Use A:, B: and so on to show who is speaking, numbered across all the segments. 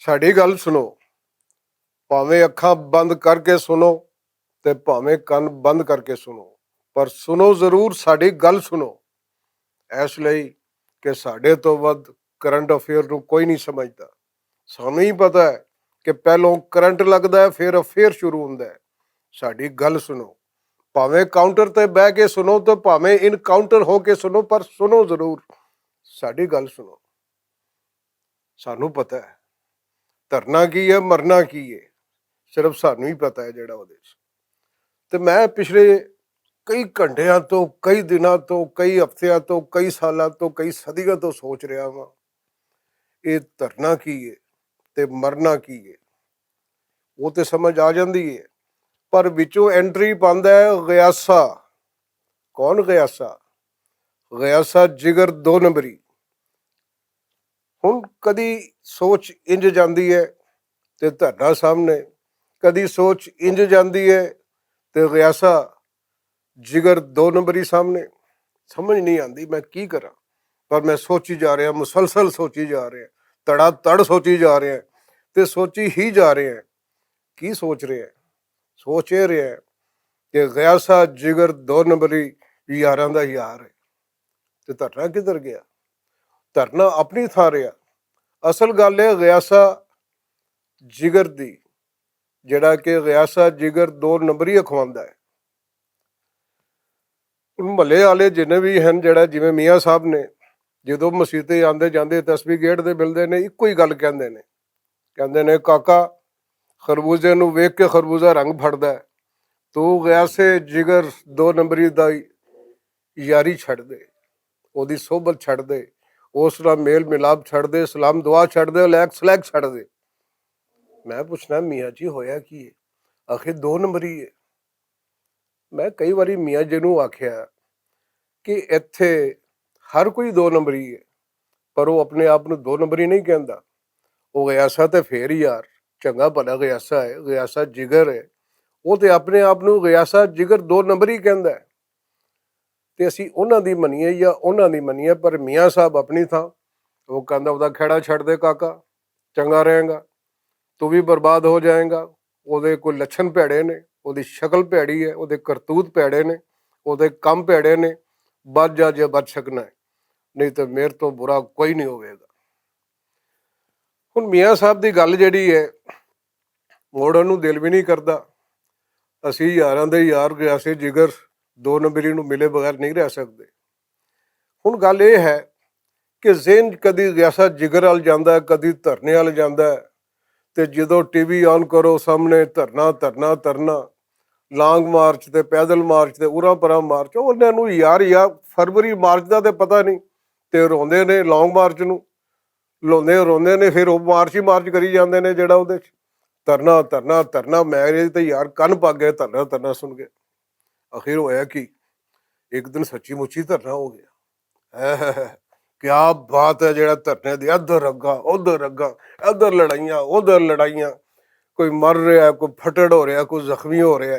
A: ਸਾਡੀ ਗੱਲ ਸੁਣੋ। ਭਾਵੇਂ ਅੱਖਾਂ ਬੰਦ ਕਰਕੇ ਸੁਣੋ ਤੇ ਭਾਵੇਂ ਕੰਨ ਬੰਦ ਕਰਕੇ ਸੁਣੋ, ਪਰ ਸੁਣੋ ਜ਼ਰੂਰ, ਸਾਡੀ ਗੱਲ ਸੁਣੋ। ਇਸ ਲਈ ਕਿ ਸਾਡੇ ਤੋਂ ਵੱਧ ਕਰੰਟ ਅਫੇਅਰ ਨੂੰ ਕੋਈ ਨਹੀਂ ਸਮਝਦਾ। ਸਾਨੂੰ ਹੀ ਪਤਾ ਹੈ ਕਿ ਪਹਿਲੋਂ ਕਰੰਟ ਲੱਗਦਾ ਹੈ, ਫਿਰ ਅਫੇਅਰ ਸ਼ੁਰੂ ਹੁੰਦਾ ਹੈ। ਸਾਡੀ ਗੱਲ ਸੁਣੋ, ਭਾਵੇਂ ਕਾਊਂਟਰ ਤੇ ਬਹਿ ਕੇ ਸੁਣੋ ਤੇ ਭਾਵੇਂ ਇਨਕਾਊਂਟਰ ਹੋ ਕੇ ਸੁਣੋ, ਪਰ ਸੁਣੋ ਜ਼ਰੂਰ, ਸਾਡੀ ਗੱਲ ਸੁਣੋ। ਸਾਨੂੰ ਪਤਾ ਹੈ ਧਰਨਾ ਕੀ ਹੈ, ਮਰਨਾ ਕੀ ਹੈ, ਸਿਰਫ ਸਾਨੂੰ ਹੀ ਪਤਾ ਹੈ ਜਿਹੜਾ ਉਹਦੇ 'ਚ। ਤੇ ਮੈਂ ਪਿਛਲੇ ਕਈ ਘੰਟਿਆਂ ਤੋਂ, ਕਈ ਦਿਨਾਂ ਤੋਂ, ਕਈ ਹਫ਼ਤਿਆਂ ਤੋਂ, ਕਈ ਸਾਲਾਂ ਤੋਂ, ਕਈ ਸਦੀਆਂ ਤੋਂ ਸੋਚ ਰਿਹਾ ਵਾਂ, ਇਹ ਧਰਨਾ ਕੀ ਹੈ ਤੇ ਮਰਨਾ ਕੀ ਹੈ। ਉਹ ਤੇ ਸਮਝ ਆ ਜਾਂਦੀ ਹੈ, ਪਰ ਵਿੱਚੋਂ ਐਂਟਰੀ ਪਾਉਂਦਾ ਹੈ ਗਿਆਸਾ। ਕੌਣ ਗਿਆਸਾ? ਗਿਆਸਾ ਜਿਗਰ 2 ਨੰਬਰੀ। ਹੁਣ ਕਦੀ ਸੋਚ ਇੰਜ ਜਾਂਦੀ ਹੈ ਤੇ ਧਰਨਾ ਸਾਹਮਣੇ, ਕਦੀ ਸੋਚ ਇੰਜ ਜਾਂਦੀ ਹੈ ਤੇ ਗਿਆਸਾ ਜਿਗਰ 2 ਨੰਬਰੀ ਸਾਹਮਣੇ। ਸਮਝ ਨਹੀਂ ਆਉਂਦੀ ਮੈਂ ਕੀ ਕਰਾਂ, ਪਰ ਮੈਂ ਸੋਚੀ ਜਾ ਰਿਹਾ, ਮੁਸਲਸਲ ਸੋਚੀ ਜਾ ਰਿਹਾ, ਤੜਾ ਤੜ ਸੋਚੀ ਜਾ ਰਿਹਾ ਤੇ ਸੋਚੀ ਹੀ ਜਾ ਰਿਹਾ। ਕੀ ਸੋਚ ਰਿਹਾ? ਸੋਚ ਇਹ ਰਿਹਾ ਕਿ ਗਿਆਸਾ ਜਿਗਰ 2 ਨੰਬਰੀ ਯਾਰਾਂ ਦਾ ਯਾਰ ਹੈ। ਤੇ ਧਰਨਾ ਕਿੱਧਰ ਗਿਆ? ਧਰਨਾ ਆਪਣੀ ਥਾਂ ਰਿਹਾ। ਅਸਲ ਗੱਲ ਹੈ ਗਿਆਸਾ ਜਿਗਰ ਦੀ, ਜਿਹੜਾ ਕਿ ਗਿਆਸਾ ਜਿਗਰ 2 ਨੰਬਰੀ ਅਖਵਾਉਂਦਾ ਹੈ। ਮਹੱਲੇ ਵਾਲੇ ਜਿੰਨੇ ਵੀ ਹਨ, ਜਿਹੜਾ ਜਿਵੇਂ ਮੀਆਂ ਸਾਹਿਬ ਨੇ, ਜਦੋਂ ਮਸੀਤੇ ਆਉਂਦੇ ਜਾਂਦੇ ਤਸਬੀਹ ਗੇਟ ਦੇ ਮਿਲਦੇ ਨੇ, ਇੱਕੋ ਹੀ ਗੱਲ ਕਹਿੰਦੇ ਨੇ ਕਾਕਾ, ਖਰਬੂਜ਼ੇ ਨੂੰ ਵੇਖ ਕੇ ਖਰਬੂਜ਼ਾ ਰੰਗ ਫੜਦਾ ਹੈ, ਤੂੰ ਗਿਆਸੇ ਜਿਗਰ 2 ਨੰਬਰੀ ਦਾ ਯਾਰੀ ਛੱਡ ਦੇ, ਉਹਦੀ ਸੋਹਬਤ ਛੱਡ ਦੇ, ਉਸ ਨਾਲ ਮੇਲ ਮਿਲਾਪ ਛੱਡ ਦੇ, ਸਲਾਮ ਦੁਆ ਛੱਡ ਦੇ, ਲੈਕ ਸਲੈਕ ਛੱਡ ਦੇ। ਮੈਂ ਪੁੱਛਣਾ ਮੀਆਂ ਜੀ ਹੋਇਆ ਕੀ ਹੈ? ਆਖਿਰ 2 ਨੰਬਰੀ ਹੈ। ਮੈਂ ਕਈ ਵਾਰੀ ਮੀਆਂ ਜੀ ਨੂੰ ਆਖਿਆ ਕਿ ਇੱਥੇ ਹਰ ਕੋਈ 2 ਨੰਬਰੀ ਹੈ, ਪਰ ਉਹ ਆਪਣੇ ਆਪ ਨੂੰ 2 ਨੰਬਰੀ ਨਹੀਂ ਕਹਿੰਦਾ। ਉਹ ਗਿਆਸਾ ਤੇ ਫੇਰ ਯਾਰ, ਚੰਗਾ ਭਲਾ ਗਿਆਸਾ ਹੈ, ਗਿਆਸਾ ਜਿਗਰ ਹੈ, ਉਹ ਤੇ ਆਪਣੇ ਆਪ ਨੂੰ ਗਿਆਸਾ ਜਿਗਰ 2 ਨੰਬਰੀ ਕਹਿੰਦਾ ਹੈ। ਤੇ ਅਸੀਂ ਉਹਨਾਂ ਦੀ ਮੰਨੀਏ ਜਾਂ ਉਹਨਾਂ ਦੀ ਮੰਨੀਏ, ਪਰ ਮੀਆਂ ਸਾਹਿਬ ਆਪਣੀ ਥਾਂ। ਉਹ ਕਹਿੰਦਾ ਉਹਦਾ ਖਹਿੜਾ ਛੱਡ ਦੇ ਕਾਕਾ, ਚੰਗਾ ਰਹੇਗਾ, ਤੂੰ ਵੀ ਬਰਬਾਦ ਹੋ ਜਾਏਗਾ। ਉਹਦੇ ਕੋਈ ਲੱਛਣ ਭੈੜੇ ਨੇ, ਉਹਦੀ ਸ਼ਕਲ ਭੈੜੀ ਹੈ, ਉਹਦੇ ਕਰਤੂਤ ਭੈੜੇ ਨੇ, ਉਹਦੇ ਕੰਮ ਭੈੜੇ ਨੇ। ਬਚ ਜਾ ਜੇ ਬਚ ਸਕਣਾ ਹੈ, ਨਹੀਂ ਤਾਂ ਮੇਰੇ ਤੋਂ ਬੁਰਾ ਕੋਈ ਨਹੀਂ ਹੋਵੇਗਾ। ਹੁਣ ਮੀਆਂ ਸਾਹਿਬ ਦੀ ਗੱਲ ਜਿਹੜੀ ਹੈ, ਮੋੜਨ ਨੂੰ ਦਿਲ ਵੀ ਨਹੀਂ ਕਰਦਾ। ਅਸੀਂ ਯਾਰਾਂ ਦੇ ਯਾਰ ਗਿਆਸੇ ਜਿਗਰ 2 ਨੰਬਰੀ ਨੂੰ ਮਿਲੇ ਬਗੈਰ ਨਹੀਂ ਰਹਿ ਸਕਦੇ। ਹੁਣ ਗੱਲ ਇਹ ਹੈ ਕਿ ਜ਼ਿਹਨ ਕਦੀ ਗਿਆਸਾ ਜਿਗਰ ਵੱਲ ਜਾਂਦਾ, ਕਦੀ ਧਰਨੇ ਵੱਲ ਜਾਂਦਾ, ਤੇ ਜਦੋਂ ਟੀਵੀ ਆਨ ਕਰੋ ਸਾਹਮਣੇ ਧਰਨਾ ਧਰਨਾ ਧਰਨਾ, ਲਾਂਗ ਮਾਰਚ ਤੇ ਪੈਦਲ ਮਾਰਚ ਤੇ ਉਰਾਂ ਪਰਾਂ ਮਾਰਚ। ਉਹਨਾਂ ਨੂੰ ਯਾਰ ਫਰਵਰੀ ਮਾਰਚ ਦਾ ਤੇ ਪਤਾ ਨਹੀਂ, ਤੇ ਰੋਂਦੇ ਨੇ ਲੌਂਗ ਮਾਰਚ ਨੂੰ, ਰੋਂਦੇ ਨੇ, ਫਿਰ ਉਹ ਮਾਰਚ ਹੀ ਮਾਰਚ ਕਰੀ ਜਾਂਦੇ ਨੇ ਜਿਹੜਾ ਉਹਦੇ 'ਚ ਧਰਨਾ ਧਰਨਾ ਧਰਨਾ। ਮੇਰੇ ਤੇ ਯਾਰ ਕੰਨ ਪੱਕ ਗਏ ਧਰਨਾ ਧਰਨਾ ਸੁਣ ਕੇ। ਆਖਿਰ ਹੋਇਆ ਕੀ? ਇੱਕ ਦਿਨ ਸੱਚੀ ਮੁੱਚੀ ਧਰਨਾ ਹੋ ਗਿਆ। ਕਿਆ ਬਾਤ ਹੈ, ਜਿਹੜਾ ਧਰਨੇ ਦੀ ਇੱਧਰ ਅੱਗਾ ਉੱਧਰ ਅੱਗਾ, ਇੱਧਰ ਲੜਾਈਆਂ ਉੱਧਰ ਲੜਾਈਆਂ, ਕੋਈ ਮਰ ਰਿਹਾ, ਕੋਈ ਫਟੜ ਹੋ ਰਿਹਾ, ਕੋਈ ਜ਼ਖਮੀ ਹੋ ਰਿਹਾ।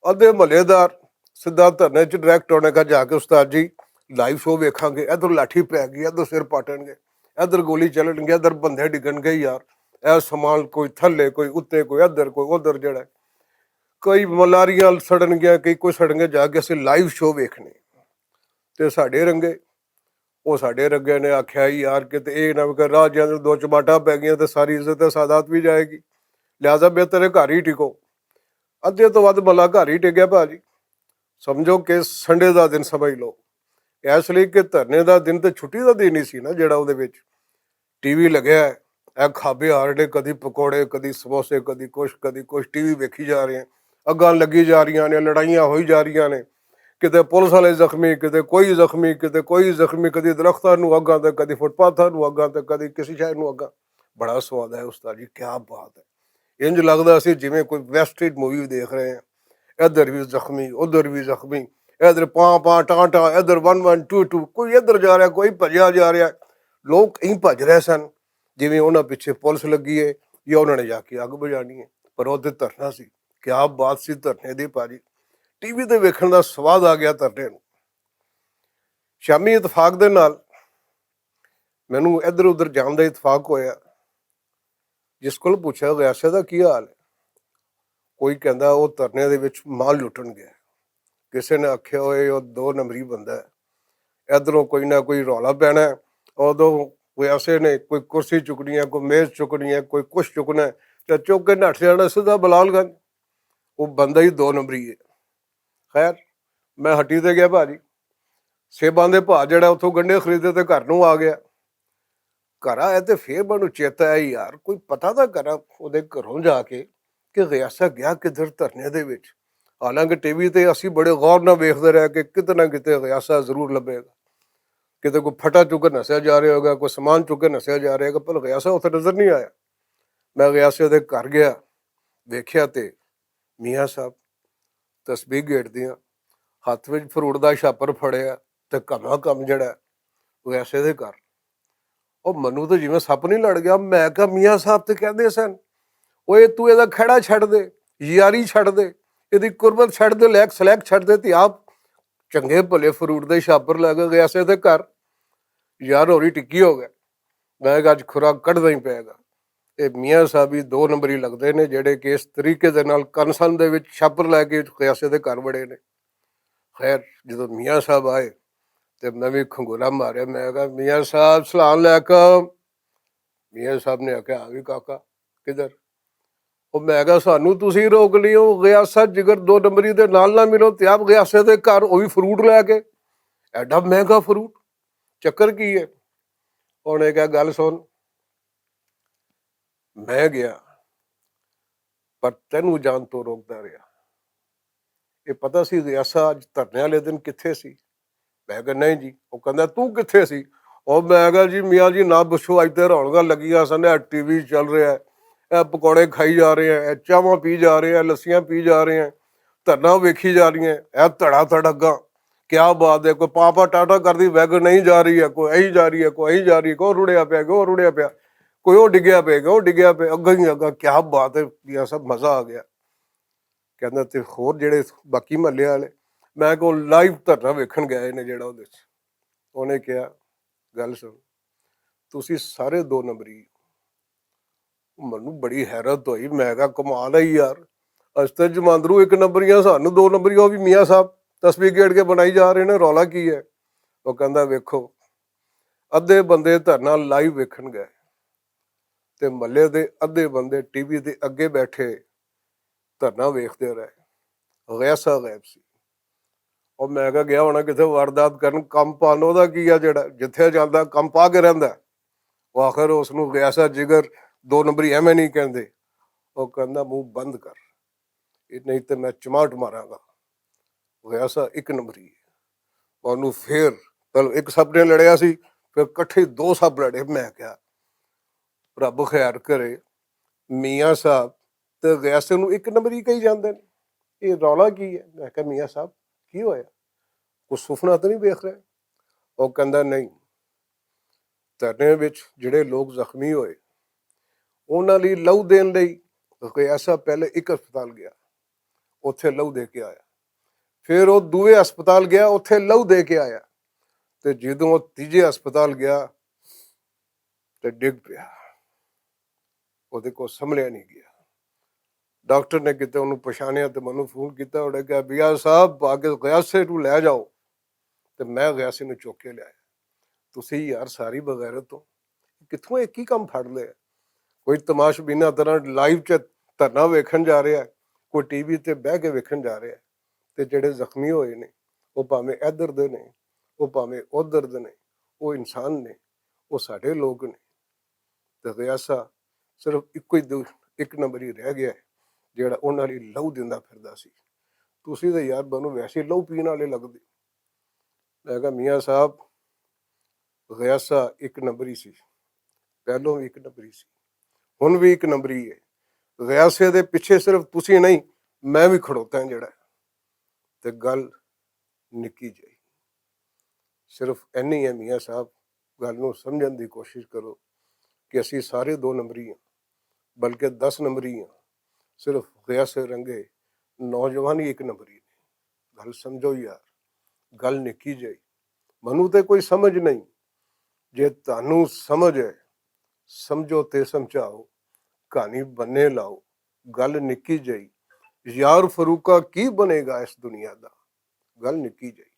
A: ਅੱਧੇ ਮਹੱਲੇਦਾਰ ਸਿੱਧਾ ਧਰਨੇ 'ਚ ਡਾਇਰੈਕਟ ਉਹਨੇ ਕਿਹਾ ਜਾ ਕੇ ਉਸਤਾਦ ਜੀ ਲਾਈਵ ਸ਼ੋਅ ਵੇਖਾਂਗੇ, ਇੱਧਰ ਲਾਠੀ ਪੈ ਗਈ, ਇੱਧਰ ਸਿਰ ਪਾਟਣਗੇ, ਇੱਧਰ ਗੋਲੀ ਚੱਲਣਗੇ, ਇੱਧਰ ਬੰਦੇ ਡਿੱਗਣਗੇ। ਯਾਰ ਇਹ ਸਮਾਨ ਕੋਈ ਥੱਲੇ, ਕੋਈ ਉੱਤੇ, ਕੋਈ ਇੱਧਰ, ਕੋਈ ਉੱਧਰ, ਜਿਹੜਾ ਕਈ ਮਲਾਰੀਆਂ ਸੜਨਗੀਆਂ, ਕਈ ਕੋਈ ਸੜਨਗੇ, ਜਾ ਕੇ ਅਸੀਂ ਲਾਈਵ ਸ਼ੋਅ ਵੇਖਣੇ। ਤੇ ਸਾਡੇ ਰੰਗੇ, ਉਹ ਸਾਡੇ ਰੰਗੇ ਨੇ ਆਖਿਆ ਯਾਰ ਕਿਤੇ ਇਹ ਨਾ ਕਿ ਰਾਹ ਜਾਂ 2 ਚਮਾਟਾਂ ਪੈ ਗਈਆਂ ਤੇ ਸਾਰੀ ਇੱਜ਼ਤ ਤੇ ਸਾਦਾਤ ਵੀ ਜਾਏਗੀ, ਲਿਹਾਜ਼ਾ ਬਿਹਤਰ ਘਰ ਹੀ ਟਿਕੋ। ਅੱਧੇ ਤੋਂ ਵੱਧ ਮੱਲਾ ਘਰ ਹੀ ਟਿਕਿਆ ਭਾਜੀ। ਸਮਝੋ ਕਿ ਸੰਡੇ ਦਾ ਦਿਨ ਸਮਝ ਲਓ, ਇਸ ਲਈ ਕਿ ਧਰਨੇ ਦਾ ਦਿਨ ਤੇ ਛੁੱਟੀ ਦਾ ਦਿਨ ਹੀ ਸੀ ਨਾ, ਜਿਹੜਾ ਉਹਦੇ ਵਿੱਚ ਟੀਵੀ ਲੱਗਿਆ, ਇਹ ਖਾਬੇ ਹਾਰਡੇ, ਕਦੀ ਪਕੌੜੇ, ਕਦੀ ਸਮੋਸੇ, ਕਦੀ ਕੁਛ ਟੀਵੀ ਵੇਖੀ ਜਾ ਰਹੇ, ਅੱਗਾਂ ਲੱਗੀ ਜਾ ਰਹੀਆਂ ਨੇ, ਲੜਾਈਆਂ ਹੋਈ ਜਾ ਰਹੀਆਂ ਨੇ, ਕਿਤੇ ਪੁਲਿਸ ਵਾਲੇ ਜ਼ਖਮੀ, ਕਿਤੇ ਕੋਈ ਜ਼ਖਮੀ, ਕਿਤੇ ਕੋਈ ਜ਼ਖਮੀ, ਕਦੀ ਦਰਖਤਾਂ ਨੂੰ ਅੱਗਾਂ ਤੇ ਕਦੀ ਫੁੱਟਪਾਥਾਂ ਨੂੰ ਅੱਗਾਂ ਤੇ ਕਦੀ ਕਿਸੇ ਸ਼ਹਿਰ ਨੂੰ ਅੱਗਾਂ। ਬੜਾ ਸਵਾਦ ਹੈ ਉਸਤਾਦ ਜੀ, ਕਿਆ ਬਾਤ ਹੈ। ਇੰਝ ਲੱਗਦਾ ਸੀ ਜਿਵੇਂ ਕੋਈ ਵੈਸਟਿਡ ਮੂਵੀ ਦੇਖ ਰਹੇ ਹਾਂ। ਇੱਧਰ ਵੀ ਜ਼ਖਮੀ, ਉੱਧਰ ਵੀ ਜ਼ਖਮੀ, ਇੱਧਰ ਪਾਂ ਟਾਂ, ਇੱਧਰ 1 1 2 2, ਕੋਈ ਇੱਧਰ ਜਾ ਰਿਹਾ, ਕੋਈ ਭੱਜਿਆ ਜਾ ਰਿਹਾ। ਲੋਕ ਇਹੀ ਭੱਜ ਰਹੇ ਸਨ ਜਿਵੇਂ ਉਹਨਾਂ ਪਿੱਛੇ ਪੁਲਿਸ ਲੱਗੀ ਹੈ ਜਾਂ ਉਹਨਾਂ ਨੇ ਜਾ ਕੇ ਅੱਗ ਬੁਝਾਉਣੀ ਹੈ। ਪਰ ਉਹ ਤੇ ਧਰਨਾ ਸੀ, ਕਿਆ ਬਾਤ ਸੀ ਧਰਨੇ ਦੀ ਭਾਜੀ। ਟੀਵੀ ਤੇ ਵੇਖਣ ਦਾ ਸਵਾਦ ਆ ਗਿਆ ਧਰਨੇ ਨੂੰ। ਸ਼ਾਮੀ ਇਤਫਾਕ ਦੇ ਨਾਲ ਮੈਨੂੰ ਇੱਧਰ ਉੱਧਰ ਜਾਣ ਦਾ ਇਤਫਾਕ ਹੋਇਆ। ਜਿਸ ਕੋਲ ਪੁੱਛਿਆ ਗਿਆਸੇ ਦਾ ਕੀ ਹਾਲ ਹੈ, ਕੋਈ ਕਹਿੰਦਾ ਉਹ ਧਰਨੇ ਦੇ ਵਿੱਚ ਮਾਲ ਲੁੱਟਣ ਗਿਆ, ਕਿਸੇ ਨੇ ਆਖਿਆ ਹੋਏ ਉਹ 2 ਨੰਬਰੀ ਬੰਦਾ ਹੈ, ਇੱਧਰੋਂ ਕੋਈ ਨਾ ਕੋਈ ਰੌਲਾ ਪੈਣਾ, ਉਦੋਂ ਗਿਆਸੇ ਨੇ ਕੋਈ ਕੁਰਸੀ ਚੁੱਕਣੀ ਹੈ, ਕੋਈ ਮੇਜ਼ ਚੁੱਕਣੀ ਹੈ, ਕੋਈ ਕੁਛ ਚੁੱਕਣਾ, ਤੇ ਚੁੱਕ ਕੇ ਨੱਠ ਜਾਣਾ ਸਿੱਧਾ ਬਲਾਲਗੰਜ। ਉਹ ਬੰਦਾ ਹੀ 2 ਨੰਬਰੀ ਹੈ। ਖੈਰ ਮੈਂ ਹੱਟੀ ਤੇ ਗਿਆ ਭਾਜੀ, ਸੇਬਾਂ ਦੇ ਭਾਅ ਜਿਹੜਾ ਉੱਥੋਂ ਗੰਢੇ ਖਰੀਦੇ ਤੇ ਘਰ ਨੂੰ ਆ ਗਿਆ। ਘਰ ਆਇਆ ਤੇ ਫੇਰ ਮੈਨੂੰ ਚੇਤਾ ਆਇਆ, ਯਾਰ ਕੋਈ ਪਤਾ ਤਾਂ ਕਰਾਂ ਉਹਦੇ ਘਰੋਂ ਜਾ ਕੇ ਕਿ ਗਿਆਸਾ ਗਿਆ ਕਿੱਧਰ ਧਰਨੇ ਦੇ ਵਿੱਚ। ਹਾਲਾਂਕਿ ਟੀਵੀ ਤੇ ਅਸੀਂ ਬੜੇ ਗੌਰ ਨਾਲ ਵੇਖਦੇ ਰਹੇ ਕਿ ਕਿਤੇ ਨਾ ਕਿਤੇ ਗਿਆਸਾ ਜ਼ਰੂਰ ਲੱਭੇਗਾ, ਕਿਤੇ ਕੋਈ ਫਟਾ ਚੁੱਕ ਕੇ ਨਸਿਆ ਜਾ ਰਿਹਾ ਹੋਗਾ, ਕੋਈ ਸਮਾਨ ਚੁੱਕ ਕੇ ਨਸਿਆ ਜਾ ਰਿਹਾ ਹੋਗਾ, ਪਰ ਗਿਆਸਾ ਉੱਥੇ ਨਜ਼ਰ ਨਹੀਂ ਆਇਆ। ਮੈਂ ਗਿਆਸੇ ਦੇ ਘਰ ਗਿਆ, ਵੇਖਿਆ ਤੇ ਮੀਆਂ ਸਾਹਿਬ ਤਸਬੀਹ ਗੇਟਦੀਆਂ, ਹੱਥ ਵਿੱਚ ਫਰੂਟ ਦਾ ਛਾਪਰ ਫੜਿਆ ਤੇ ਕੰਮ ਜਿਹੜਾ ਗਿਆਸੇ ਦੇ ਘਰ। ਉਹ ਮੈਨੂੰ ਤਾਂ ਜਿਵੇਂ ਸੱਪ ਨਹੀਂ ਲੜ ਗਿਆ। ਮੈਂ ਕਿਹਾ ਮੀਆਂ ਸਾਹਿਬ ਤੇ ਕਹਿੰਦੇ ਸਨ, ਓਏ ਤੂੰ ਇਹਦਾ ਖਹਿੜਾ ਛੱਡ ਦੇ, ਯਾਰੀ ਛੱਡ ਦੇ, ਇਹਦੀ ਕੁਰਬਤ ਛੱਡ ਦੇ, ਲੈਕ ਸਲੈਕ ਛੱਡ ਦੇ, ਤੇ ਆਪ ਚੰਗੇ ਭਲੇ ਫਰੂਟ ਦੇ ਛਾਪਰ ਲੈ ਕੇ ਗਿਆਸੇ ਦੇ ਘਰ। ਯਾਰ ਹੋਰੀ ਟਿੱਕੀ ਹੋ ਗਿਆ। ਮੈਂ ਕਿਹਾ ਅੱਜ ਖੁਰਾਕ ਕੱਢਦਾ ਹੀ ਪਏਗਾ। ਇਹ ਮੀਆਂ ਸਾਹਿਬ ਹੀ 2 ਨੰਬਰੀ ਲੱਗਦੇ ਨੇ ਜਿਹੜੇ ਕਿ ਇਸ ਤਰੀਕੇ ਦੇ ਨਾਲ ਕਨਸਨ ਦੇ ਵਿੱਚ ਛਾਪਰ ਲੈ ਕੇ ਗਿਆਸੇ ਦੇ ਘਰ ਵੜੇ ਨੇ। ਖੈਰ ਜਦੋਂ ਮੀਆਂ ਸਾਹਿਬ ਆਏ ਤੇ ਮੈਂ ਵੀ ਖੰਗੋਲਾ ਮਾਰਿਆ, ਮੈਂ ਕਿਹਾ ਮੀਆਂ ਸਾਹਿਬ ਸਲਾਮ ਅਲੈਕਮ। ਮੀਆਂ ਸਾਹਿਬ ਨੇ ਆਖਿਆ ਆ ਵੀ ਕਾਕਾ ਕਿੱਧਰ। ਉਹ ਮੈਂ ਕਿਹਾ ਸਾਨੂੰ ਤੁਸੀਂ ਰੋਕ ਲਿਓ, ਗਿਆਸਾ ਜਿਗਰ 2 ਨੰਬਰੀ ਦੇ ਨਾਲ ਨਾ ਮਿਲੋ ਤੇ ਆਪ ਗਿਆਸੇ ਦੇ ਘਰ, ਉਹ ਵੀ ਫਰੂਟ ਲੈ ਕੇ, ਐਡਾ ਮਹਿੰਗਾ ਫਰੂਟ, ਚੱਕਰ ਕੀ ਹੈ। ਉਹਨੇ ਕਿਹਾ ਗੱਲ ਸੁਣ, ਮੈਂ ਗਿਆ ਪਰ ਤੈਨੂੰ ਜਾਣ ਤੋਂ ਰੋਕਦਾ ਰਿਹਾ। ਇਹ ਪਤਾ ਸੀ ਗਿਆਸਾ ਅੱਜ ਧਰਨੇ ਵਾਲੇ ਦਿਨ ਕਿੱਥੇ ਸੀ। ਮੈਂ ਕਿਹਾ ਨਹੀਂ ਜੀ। ਉਹ ਕਹਿੰਦਾ ਤੂੰ ਕਿੱਥੇ ਸੀ। ਉਹ ਮੈਂ ਕਿਹਾ ਜੀ ਮੀਆਂ ਜੀ ਨਾ ਪੁੱਛੋ, ਅੱਜ ਤੇ ਰੌਣਕਾਂ ਲੱਗੀਆਂ ਸਨ, ਇਹ ਟੀਵੀ ਚੱਲ ਰਿਹਾ, ਇਹ ਪਕੌੜੇ ਖਾਈ ਜਾ ਰਹੇ ਆ, ਇਹ ਚਾਹਾਂ ਪੀ ਜਾ ਰਹੇ ਆ, ਲੱਸੀਆਂ ਪੀ ਜਾ ਰਹੇ ਆ, ਧਰਨਾ ਵੇਖੀ ਜਾ ਰਹੀਆਂ, ਇਹ ਧੜਾ ਧੜ ਅੱਗਾ, ਕਿਆ ਬਾਤ ਹੈ। ਕੋਈ ਪਾਪਾ ਟਾਟਾ ਕਰਦੀ ਵੈਗਨ ਨਹੀਂ ਜਾ ਰਹੀ ਹੈ, ਕੋਈ ਇਹੀ ਜਾ ਰਹੀ ਹੈ, ਕੋਈ ਇਹੀ ਜਾ ਰਹੀ ਹੈ, ਕੋਈ ਰੁੜਿਆ ਪਿਆ, ਕੋਈ ਰੁੜਿਆ ਪਿਆ, ਕੋਈ ਉਹ ਡਿੱਗਿਆ ਪਿਆ, ਉਹ ਡਿੱਗਿਆ ਪਿਆ, ਅੱਗਾ ਹੀ ਅੱਗਾ, ਕਿਆ ਬਾਤ ਹੈ। ਇਹ ਸਭ ਮਜ਼ਾ ਆ ਗਿਆ। ਕਹਿੰਦਾ ਤੇ ਹੋਰ ਜਿਹੜੇ ਬਾਕੀ ਮਹੱਲੇ ਵਾਲੇ, ਮੈਂ ਕੋਲ ਲਾਈਵ ਧਰਨਾ ਵੇਖਣ ਗਏ ਨੇ ਜਿਹੜਾ ਉਹਦੇ 'ਚ। ਉਹਨੇ ਕਿਹਾ ਗੱਲ ਸੁਣ, ਤੁਸੀਂ ਸਾਰੇ 2 ਨੰਬਰੀ। ਮੈਨੂੰ ਬੜੀ ਹੈਰਤ ਹੋਈ। ਮੈਂ ਕਿਹਾ ਕਮਾਲ ਹੈ ਯਾਰ, ਅਸੀਂ ਤਾਂ ਜਮਾਂਦਰੂ 1 ਨੰਬਰੀਆਂ, ਸਾਨੂੰ 2 ਨੰਬਰੀ, ਉਹ ਵੀ ਮੀਆਂ ਸਾਹਿਬ ਤਸਬੀਹ ਗੇੜ ਕੇ ਬਣਾਈ ਜਾ ਰਹੇ ਨੇ, ਰੌਲਾ ਕੀ ਹੈ। ਉਹ ਕਹਿੰਦਾ ਵੇਖੋ, ਅੱਧੇ ਬੰਦੇ ਧਰਨਾ ਲਾਈਵ ਵੇਖਣ ਗਏ ਤੇ ਮਹੱਲੇ ਦੇ ਅੱਧੇ ਬੰਦੇ ਟੀਵੀ ਦੇ ਅੱਗੇ ਬੈਠੇ ਧਰਨਾ ਵੇਖਦੇ ਰਹੇ। ਗਿਆਸਾ ਗਾਇਬ ਸੀ। ਉਹ ਮੈਂ ਕਿਹਾ ਗਿਆ ਹੋਣਾ ਕਿਤੇ ਵਾਰਦਾਤ ਕਰਨ, ਕੰਮ ਪਾਣ। ਉਹਦਾ ਕੀ ਆ, ਜਿਹੜਾ ਜਿੱਥੇ ਜਾਂਦਾ ਕੰਮ ਪਾ ਕੇ ਰਹਿੰਦਾ। ਉਹ ਆਖਰ ਉਸ ਨੂੰ ਗਿਆਸਾ ਜਿਗਰ 2 ਨੰਬਰੀ ਐਵੇਂ ਨਹੀਂ ਕਹਿੰਦੇ। ਉਹ ਕਹਿੰਦਾ ਮੂੰਹ ਬੰਦ ਕਰ, ਇਹ ਨਹੀਂ ਤੇ ਮੈਂ ਚਮਾਟ ਮਾਰਾਂਗਾ। ਗਿਆਸਾ 1 ਨੰਬਰੀ ਹੈ। ਉਹਨੂੰ ਫੇਰ ਚਲੋ ਇੱਕ ਸੱਪ ਨੇ ਲੜਿਆ ਸੀ, ਫਿਰ ਇਕੱਠੇ 2 ਸੱਪ ਲੜੇ। ਮੈਂ ਕਿਹਾ ਰੱਬ ਖੈਰ ਕਰੇ, ਮੀਆਂ ਸਾਹਿਬ ਤੇ ਗਿਆਸੇ ਨੂੰ 1 ਨੰਬਰੀ ਕਹੀ ਜਾਂਦੇ ਨੇ, ਇਹ ਰੌਲਾ ਕੀ ਹੈ। ਮੈਂ ਕਿਹਾ ਮੀਆਂ ਸਾਹਿਬ ਕੀ ਹੋਇਆ, ਕੁਛ ਸੁਪਨਾ ਤਾਂ ਨਹੀਂ ਵੇਖ ਰਿਹਾ। ਉਹ ਕਹਿੰਦਾ ਨਹੀਂ, ਧਰਨੇ ਵਿੱਚ ਜਿਹੜੇ ਲੋਕ ਜ਼ਖਮੀ ਹੋਏ ਉਹਨਾਂ ਲਈ ਲਹੂ ਦੇਣ ਲਈ ਗਿਆਸਾ ਪਹਿਲੇ ਇੱਕ ਹਸਪਤਾਲ ਗਿਆ, ਉੱਥੇ ਲਹੂ ਦੇ ਕੇ ਆਇਆ। ਫਿਰ ਉਹ ਦੂਏ ਹਸਪਤਾਲ ਗਿਆ, ਉੱਥੇ ਲਹੂ ਦੇ ਕੇ ਆਇਆ। ਤੇ ਜਦੋਂ ਉਹ ਤੀਜੇ ਹਸਪਤਾਲ ਗਿਆ ਤੇ ਡਿੱਗ ਪਿਆ, ਉਹਦੇ ਕੋਲ ਸੰਭਲਿਆ ਨਹੀਂ ਗਿਆ। ਡਾਕਟਰ ਨੇ ਕਿਤੇ ਉਹਨੂੰ ਪਛਾਣਿਆ ਤੇ ਮੈਨੂੰ ਫੋਨ ਕੀਤਾ। ਉਹਨੇ ਕਿਹਾ ਮੀਆਂ ਸਾਹਿਬ ਆ ਕੇ ਗਿਆਸੇ ਨੂੰ ਲੈ ਜਾਓ। ਤੇ ਮੈਂ ਗਿਆਸੇ ਨੂੰ ਚੁੱਕ ਕੇ ਲਿਆਇਆ। ਤੁਸੀਂ ਯਾਰ ਸਾਰੀ ਬਗੈਰਤ ਤੋਂ ਕਿੱਥੋਂ ਇੱਕ ਹੀ ਕੰਮ ਫੜ ਲਿਆ। ਕੋਈ ਤਮਾਸ਼ਬੀਨਾ ਤਰ੍ਹਾਂ ਲਾਈਵ 'ਚ ਧਰਨਾ ਵੇਖਣ ਜਾ ਰਿਹਾ, ਕੋਈ ਟੀਵੀ ਤੇ ਬਹਿ ਕੇ ਵੇਖਣ ਜਾ ਰਿਹਾ। ਤੇ ਜਿਹੜੇ ਜ਼ਖਮੀ ਹੋਏ ਨੇ, ਉਹ ਭਾਵੇਂ ਇੱਧਰ ਦੇ ਨੇ, ਉਹ ਭਾਵੇਂ ਉੱਧਰ ਦੇ ਨੇ, ਉਹ ਇਨਸਾਨ ਨੇ, ਉਹ ਸਾਡੇ ਲੋਕ ਨੇ। ਤੇ ਗਿਆਸਾ ਸਿਰਫ ਇੱਕੋ ਹੀ 1 ਨੰਬਰੀ ਰਹਿ ਗਿਆ ਜਿਹੜਾ ਉਹਨਾਂ ਲਈ ਲਹੂ ਦਿੰਦਾ ਫਿਰਦਾ ਸੀ। ਤੁਸੀਂ ਤਾਂ ਯਾਰ ਮੈਨੂੰ ਵੈਸੇ ਲਹੂ ਪੀਣ ਵਾਲੇ ਲੱਗਦੇ। ਮੈਂ ਕਿਹਾ ਮੀਆਂ ਸਾਹਿਬ ਗਿਆਸਾ 1 ਨੰਬਰੀ ਸੀ, ਪਹਿਲੋਂ ਵੀ 1 ਨੰਬਰੀ ਸੀ, ਹੁਣ ਵੀ 1 ਨੰਬਰੀ ਹੈ। ਗਿਆਸੇ ਦੇ ਪਿੱਛੇ ਸਿਰਫ ਤੁਸੀਂ ਨਹੀਂ, ਮੈਂ ਵੀ ਖੜੋਤਾ ਜਿਹੜਾ। ਤੇ ਗੱਲ ਨਿੱਕੀ ਜਿਹੀ ਸਿਰਫ ਇੰਨੀ ਹੈ ਮੀਆਂ ਸਾਹਿਬ, ਗੱਲ ਨੂੰ ਸਮਝਣ ਦੀ ਕੋਸ਼ਿਸ਼ ਕਰੋ ਕਿ ਅਸੀਂ ਸਾਰੇ 2 ਨੰਬਰੀ ਹਾਂ, ਬਲਕਿ 10 ਨੰਬਰੀ ਹਾਂ। ਸਿਰਫ ਗਿਆਸੇ ਰੰਗੇ ਨੌਜਵਾਨ ਹੀ 1 ਨੰਬਰੀ ਨੇ। ਗੱਲ ਸਮਝੋ ਯਾਰ, ਗੱਲ ਨਿੱਕੀ ਜਿਹੀ, ਮੈਨੂੰ ਤੇ ਕੋਈ ਸਮਝ ਨਹੀਂ। ਜੇ ਤੁਹਾਨੂੰ ਸਮਝ ਹੈ, ਸਮਝੋ ਤੇ ਸਮਝਾਓ, ਕਹਾਣੀ ਬੰਨੇ ਲਾਓ, ਗੱਲ ਨਿੱਕੀ ਜਿਹੀ। ਯਾਰ ਫਰੂਕਾ ਕੀ ਬਣੇਗਾ ਇਸ ਦੁਨੀਆ ਦਾ, ਗੱਲ ਨਿੱਕੀ ਜਿਹੀ।